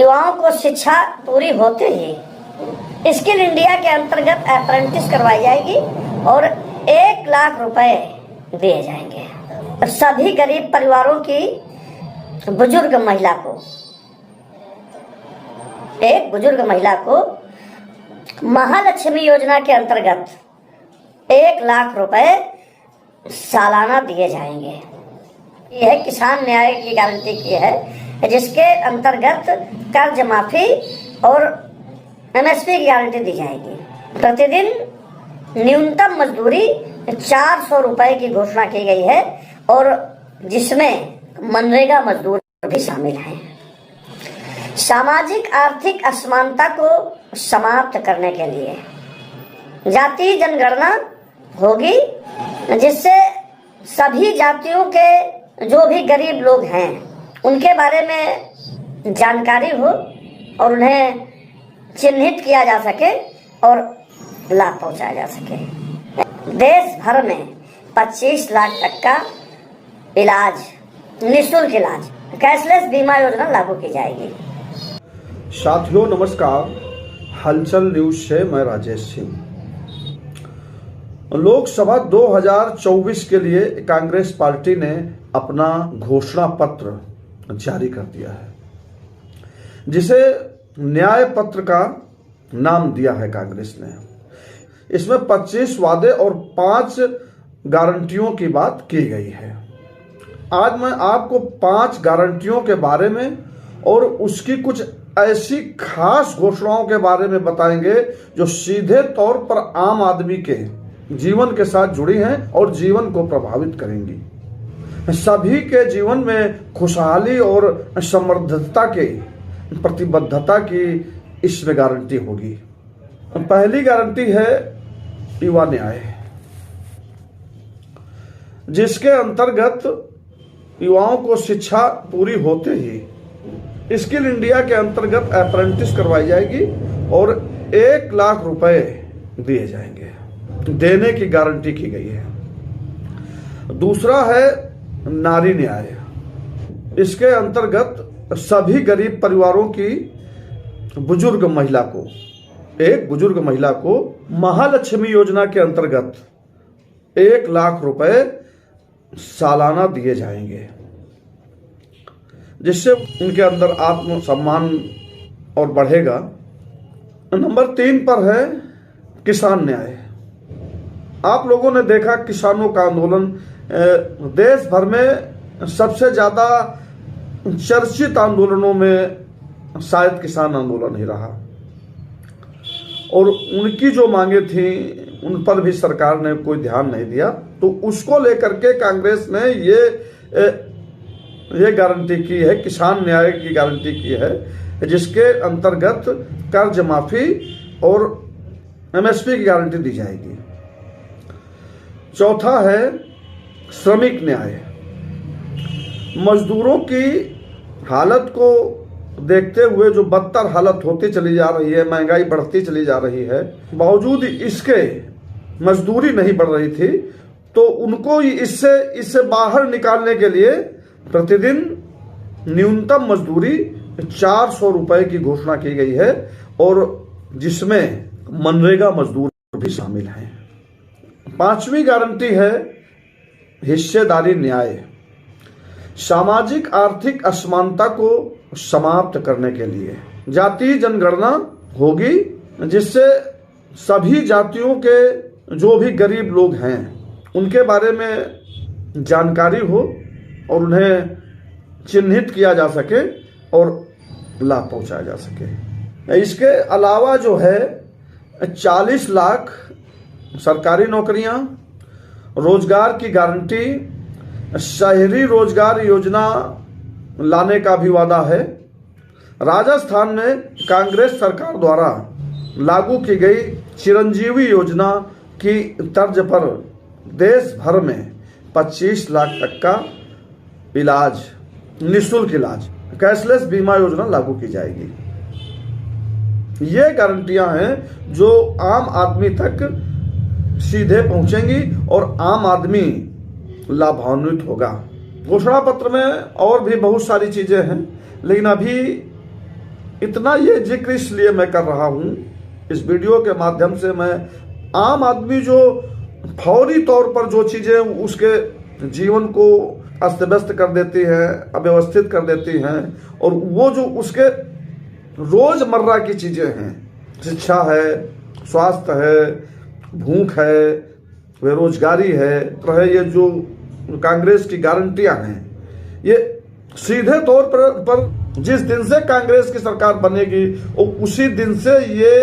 युवाओं को शिक्षा पूरी होते ही स्किल इंडिया के अंतर्गत अप्रेंटिस करवाई जाएगी और 1 लाख रुपए दिए जाएंगे। सभी गरीब परिवारों की बुजुर्ग महिला को, एक बुजुर्ग महिला को महालक्ष्मी योजना के अंतर्गत 1 लाख रुपए सालाना दिए जाएंगे। यह किसान न्याय की गारंटी की है, जिसके अंतर्गत कर्ज माफी और एमएसपी की गारंटी दी जाएगी। प्रतिदिन न्यूनतम मजदूरी 400 रुपए की घोषणा की गई है और जिसमें मनरेगा मजदूर भी शामिल हैं। सामाजिक आर्थिक असमानता को समाप्त करने के लिए जातीय जनगणना होगी, जिससे सभी जातियों के जो भी गरीब लोग हैं उनके बारे में जानकारी हो और उन्हें चिन्हित किया जा सके और लाभ पहुंचाया जा सके। देश भर में 25 लाख तक का इलाज, निःशुल्क इलाज, कैशलेस बीमा योजना लागू की जाएगी। साथियों नमस्कार, हलचल न्यूज से मैं राजेश सिंह। लोकसभा 2024 के लिए कांग्रेस पार्टी ने अपना घोषणा पत्र जारी कर दिया है, जिसे न्याय पत्र का नाम दिया है कांग्रेस ने। इसमें 25 वादे और 5 गारंटियों की बात की गई है। आज मैं आपको 5 गारंटियों के बारे में और उसकी कुछ ऐसी खास घोषणाओं के बारे में बताएंगे जो सीधे तौर पर आम आदमी के जीवन के साथ जुड़ी हैं और जीवन को प्रभावित करेंगी। सभी के जीवन में खुशहाली और समृद्धता के प्रतिबद्धता की इसमें गारंटी होगी। पहली गारंटी है युवा न्याय, जिसके अंतर्गत युवाओं को शिक्षा पूरी होते ही स्किल इंडिया के अंतर्गत अप्रेंटिस करवाई जाएगी और 1 लाख रुपए दिए जाएंगे, देने की गारंटी की गई है। दूसरा है नारी न्याय। इसके अंतर्गत सभी गरीब परिवारों की बुजुर्ग महिला को, एक बुजुर्ग महिला को महालक्ष्मी योजना के अंतर्गत 1 लाख रुपए सालाना दिए जाएंगे, जिससे उनके अंदर आत्मसम्मान और बढ़ेगा। नंबर 3 पर है किसान न्याय। आप लोगों ने देखा किसानों का आंदोलन देश भर में सबसे ज्यादा चर्चित आंदोलनों में शायद किसान आंदोलन ही रहा और उनकी जो मांगे थी उन पर भी सरकार ने कोई ध्यान नहीं दिया। तो उसको लेकर के कांग्रेस ने ये गारंटी की है, किसान न्याय की गारंटी की है, जिसके अंतर्गत कर्ज माफी और एमएसपी की गारंटी दी जाएगी। चौथा है श्रमिक न्याय। मजदूरों की हालत को देखते हुए जो बदतर हालत होती चली जा रही है, महंगाई बढ़ती चली जा रही है, बावजूद इसके मजदूरी नहीं बढ़ रही थी, तो उनको इससे बाहर निकालने के लिए प्रतिदिन न्यूनतम मजदूरी 400 रुपए की घोषणा की गई है और जिसमें मनरेगा मजदूर भी शामिल हैं। 5वीं गारंटी है हिस्सेदारी न्याय। सामाजिक आर्थिक असमानता को समाप्त करने के लिए जातीय जनगणना होगी, जिससे सभी जातियों के जो भी गरीब लोग हैं उनके बारे में जानकारी हो और उन्हें चिन्हित किया जा सके और लाभ पहुंचाया जा सके। इसके अलावा जो है 40 लाख सरकारी नौकरियां, रोजगार की गारंटी, शहरी रोजगार योजना लाने का भी वादा है। राजस्थान में कांग्रेस सरकार द्वारा लागू की गई चिरंजीवी योजना की तर्ज पर देश भर में 25 लाख तक का इलाज, निःशुल्क इलाज, कैशलेस बीमा योजना लागू की जाएगी। ये गारंटियां हैं जो आम आदमी तक सीधे पहुंचेंगी और आम आदमी लाभान्वित होगा। घोषणा पत्र में और भी बहुत सारी चीजें हैं, लेकिन अभी इतना ये जिक्र इसलिए मैं कर रहा हूं, इस वीडियो के माध्यम से मैं आम आदमी जो फौरी तौर पर जो चीजें उसके जीवन को अस्त व्यस्त कर देती हैं, अव्यवस्थित कर देती हैं, और वो जो उसके रोजमर्रा की चीजें हैं, शिक्षा है, स्वास्थ्य है, भूख है, बेरोजगारी है, ये जो कांग्रेस की गारंटियां हैं, ये सीधे तौर पर जिस दिन से कांग्रेस की सरकार बनेगी और उसी दिन से ये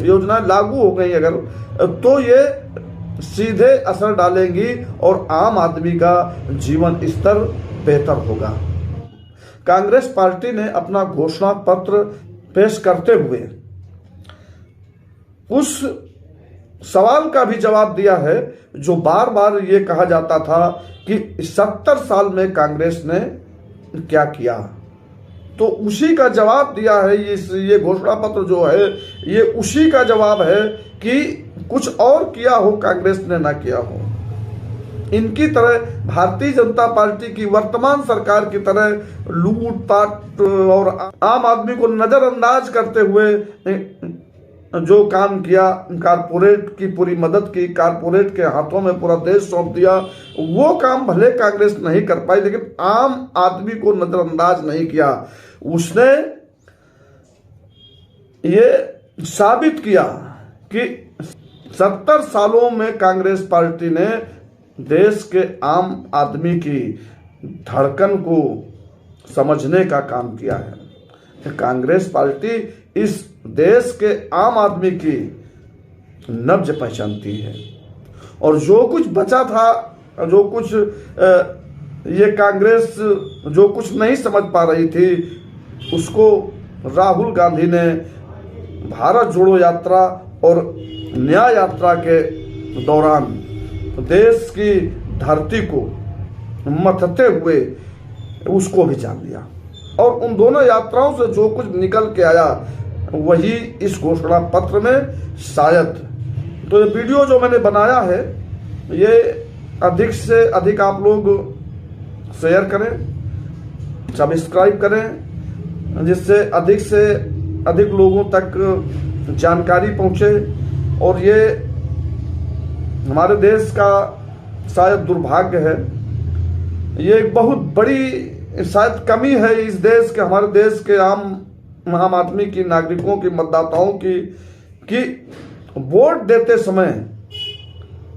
योजना लागू हो गई अगर, तो ये सीधे असर डालेंगी और आम आदमी का जीवन स्तर बेहतर होगा। कांग्रेस पार्टी ने अपना घोषणा पत्र पेश करते हुए उस सवाल का भी जवाब दिया है जो बार बार ये कहा जाता था कि 70 साल में कांग्रेस ने क्या किया, तो उसी का जवाब दिया है। ये घोषणा पत्र जो है ये उसी का जवाब है कि कुछ और किया हो कांग्रेस ने ना किया हो। इनकी तरह भारतीय जनता पार्टी की वर्तमान सरकार की तरह लूटपाट और आम आदमी को नजरअंदाज करते हुए जो काम किया, कारपोरेट की पूरी मदद की, कारपोरेट के हाथों में पूरा देश सौंप दिया, वो काम भले कांग्रेस नहीं कर पाई, लेकिन आम आदमी को नजरअंदाज नहीं किया। उसने ये साबित किया कि 70 सालों में कांग्रेस पार्टी ने देश के आम आदमी की धड़कन को समझने का काम किया है। कांग्रेस पार्टी इस देश के आम आदमी की नब्ज पहचानती है, और जो कुछ बचा था, जो कुछ ये कांग्रेस जो कुछ नहीं समझ पा रही थी, उसको राहुल गांधी ने भारत जोड़ो यात्रा और न्याय यात्रा के दौरान देश की धरती को मथते हुए उसको भी जान लिया, और उन दोनों यात्राओं से जो कुछ निकल के आया वही इस घोषणा पत्र में शायद। तो ये वीडियो जो मैंने बनाया है ये अधिक से अधिक आप लोग शेयर करें, सब्सक्राइब करें, जिससे अधिक से अधिक लोगों तक जानकारी पहुंचे। और ये हमारे देश का शायद दुर्भाग्य है, ये एक बहुत बड़ी शायद कमी है इस देश के, हमारे देश के आम आदमी की, नागरिकों की, मतदाताओं की, कि वोट देते समय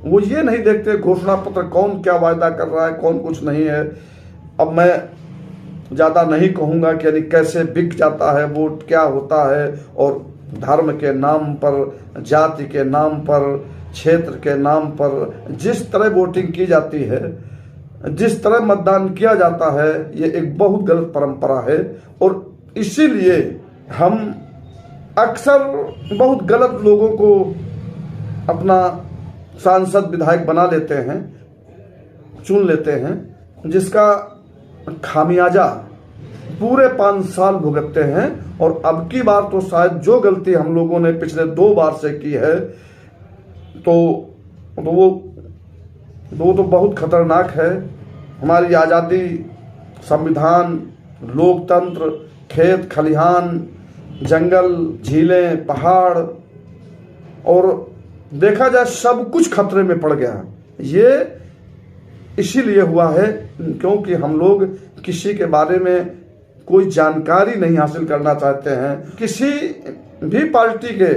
वो ये नहीं देखते घोषणा पत्र कौन क्या वायदा कर रहा है, कौन कुछ नहीं है। अब मैं ज़्यादा नहीं कहूँगा कि यानी कैसे बिक जाता है वोट, क्या होता है, और धर्म के नाम पर, जाति के नाम पर, क्षेत्र के नाम पर जिस तरह वोटिंग की जाती है, जिस तरह मतदान किया जाता है, ये एक बहुत गलत परंपरा है। और इसीलिए हम अक्सर बहुत गलत लोगों को अपना सांसद विधायक बना लेते हैं, चुन लेते हैं, जिसका खामियाजा पूरे 5 साल भुगतते हैं। और अब की बार तो शायद जो गलती हम लोगों ने पिछले 2 बार से की है तो वो तो बहुत खतरनाक है। हमारी आज़ादी, संविधान, लोकतंत्र, खेत खलिहान, जंगल, झीलें, पहाड़, और देखा जाए सब कुछ खतरे में पड़ गया। ये इसीलिए हुआ है क्योंकि हम लोग किसी के बारे में कोई जानकारी नहीं हासिल करना चाहते हैं, किसी भी पार्टी के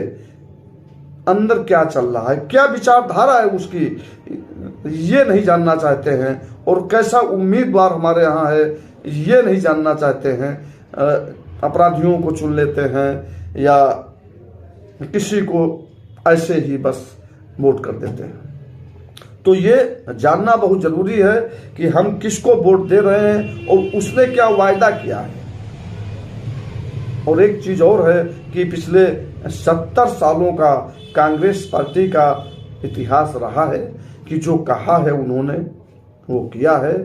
अंदर क्या चल रहा है, क्या विचारधारा है उसकी, ये नहीं जानना चाहते हैं, और कैसा उम्मीदवार हमारे यहाँ है ये नहीं जानना चाहते हैं। अपराधियों को चुन लेते हैं या किसी को ऐसे ही बस वोट कर देते हैं। तो ये जानना बहुत जरूरी है कि हम किसको वोट दे रहे हैं और उसने क्या वायदा किया है। और एक चीज और है कि पिछले 70 सालों का कांग्रेस पार्टी का इतिहास रहा है कि जो कहा है उन्होंने वो किया है।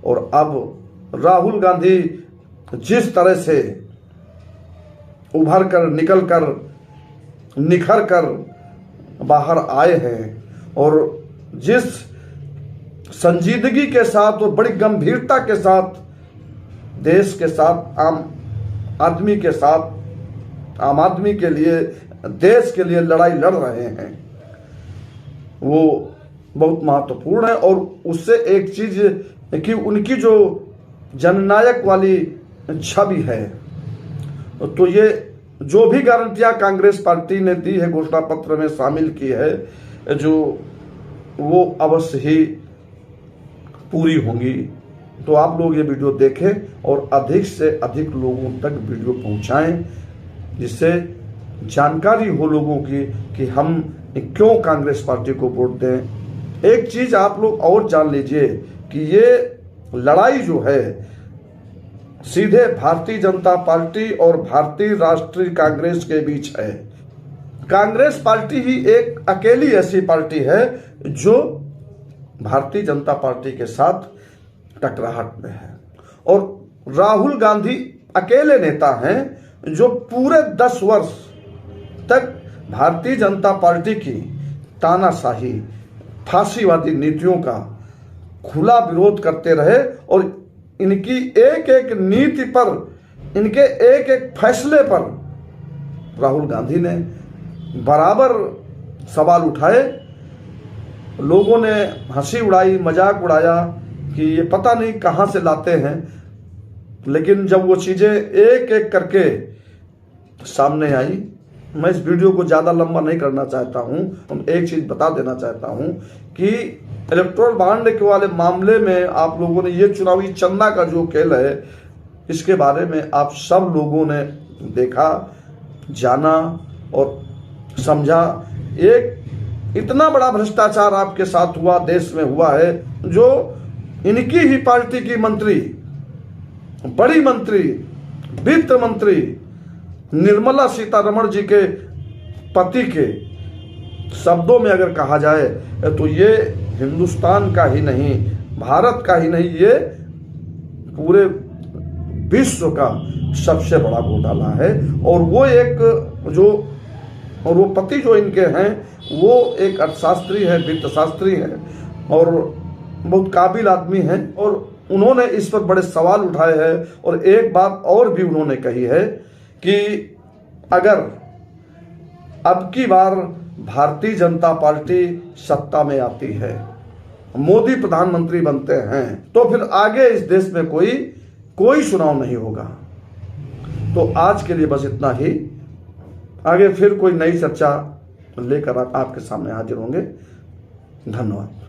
और अब राहुल गांधी जिस तरह से उभर कर, निकल कर, निखर कर बाहर आए हैं और जिस संजीदगी के साथ और बड़ी गंभीरता के साथ देश के साथ, आम आदमी के साथ आम आदमी के लिए, देश के लिए लड़ाई लड़ रहे हैं, वो बहुत महत्वपूर्ण है। और उससे एक चीज कि उनकी जो जननायक वाली छवि है, तो ये जो भी गारंटियां कांग्रेस पार्टी ने दी है, घोषणा पत्र में शामिल की है, जो वो अवश्य ही पूरी होंगी। तो आप लोग ये वीडियो देखें और अधिक से अधिक लोगों तक वीडियो पहुंचाएं, जिससे जानकारी हो लोगों की कि हम क्यों कांग्रेस पार्टी को वोट दें। एक चीज आप लोग और जान लीजिए कि ये लड़ाई जो है सीधे भारतीय जनता पार्टी और भारतीय राष्ट्रीय कांग्रेस के बीच है। कांग्रेस पार्टी ही एक अकेली ऐसी पार्टी है जो भारतीय जनता पार्टी के साथ टकराहट में है, और राहुल गांधी अकेले नेता हैं जो पूरे 10 वर्ष तक भारतीय जनता पार्टी की तानाशाही, फांसीवादी नीतियों का खुला विरोध करते रहे, और इनकी एक एक नीति पर, इनके एक एक फैसले पर राहुल गांधी ने बराबर सवाल उठाए। लोगों ने हंसी उड़ाई, मजाक उड़ाया कि ये पता नहीं कहां से लाते हैं, लेकिन जब वो चीजें एक एक करके सामने आई, मैं इस वीडियो को ज्यादा लंबा नहीं करना चाहता हूं, एक चीज बता देना चाहता हूं कि इलेक्टोरल बॉन्ड के वाले मामले में आप लोगों ने, ये चुनावी चंदा का जो खेल है, इसके बारे में आप सब लोगों ने देखा, जाना और समझा। एक इतना बड़ा भ्रष्टाचार आपके साथ हुआ, देश में हुआ है, जो इनकी ही पार्टी की मंत्री, बड़ी मंत्री, वित्त मंत्री निर्मला सीतारमण जी के पति के शब्दों में अगर कहा जाए तो ये हिंदुस्तान का ही नहीं, भारत का ही नहीं, ये पूरे विश्व का सबसे बड़ा घोटाला है। और वो एक जो, और वो पति जो इनके हैं वो एक अर्थशास्त्री है, वित्तशास्त्री है, और बहुत काबिल आदमी हैं, और उन्होंने इस पर बड़े सवाल उठाए हैं। और एक बात और भी उन्होंने कही है कि अगर अब की बार भारतीय जनता पार्टी सत्ता में आती है, मोदी प्रधानमंत्री बनते हैं, तो फिर आगे इस देश में कोई चुनाव नहीं होगा। तो आज के लिए बस इतना ही, आगे फिर कोई नई चर्चा लेकर आपके सामने हाजिर होंगे। धन्यवाद।